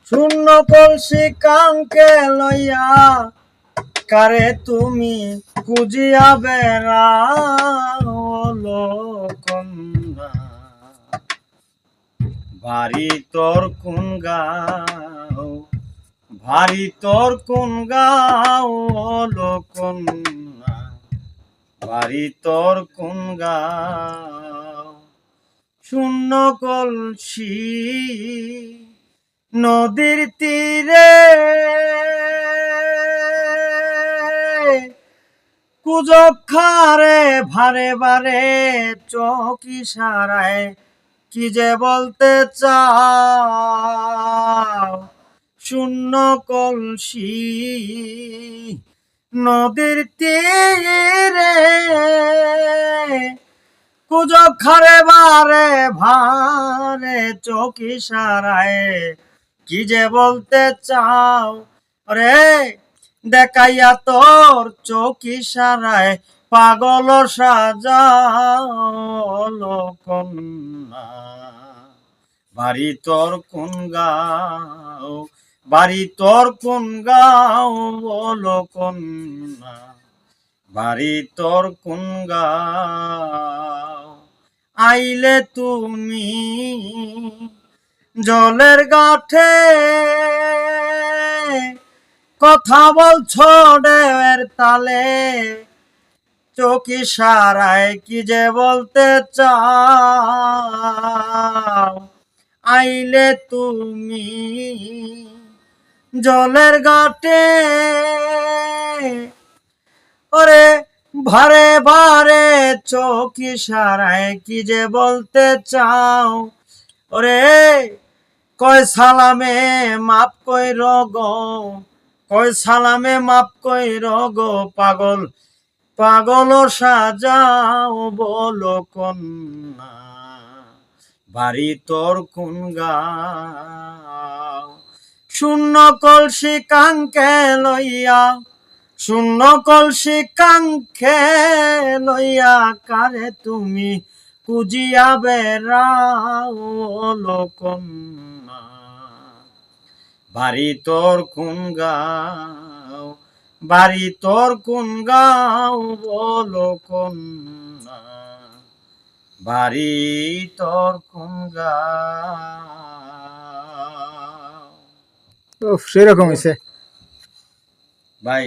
শূন্য কলসি কাঙ্কে লইয়া কারে তুমি খুঁজিয়া বেড়াও কন্যা, ভারী তোর কোন গাও, ভারী তোর কোন গাও কন্যা, ভারী তোর কোন গাও। শূন্য কলসি নদীর তীরে কুজখারে ভারে ভারে চোখ ইশারায় কি যে বলতে চাও। শূন্য কলসি নদীর তীরে কুজখারে বারে ভারে চোখ ইশারায় কি যে বলতে চাও। রে দেখাইয়া তোর চোখ ইশারায় পাগল সাজাও কন্যা, বাড়ি তোর কোন গাও, বাড়ি তোর কোন গাও বলো কন্যা, বাড়ি তোর কোন গাও। আইলে তুমি জলের গাঠে কথা বলছো ঢেউয়ের তালে, চোখ ইশারায় কি যে বলতে চাও। আইলে তুমি জলের ঘাটে ওরে ভারে ভারে চোখ ইশারায় কি যে বলতে চাও। ওরে কয় সালামে মাপ কইর গো, কয় সালামে মাপ কইর গো পাগল, পাগল সাজাও বলো কন্যা, বাড়ি তোর কোন গাও। শূন্য কলসি কাঙ্কে লইয়া, শূন্য কলসি কাঙ্কে লইয়া কারে তুমি খুঁজিয়া বেড়াও কন্যা, বাড়ি তোর কোন গাও, বাড়ি তোর কোন গাও বলো কন্যা, বাড়ি তোর কোন গাও। সেরকম হয়েছে ভাই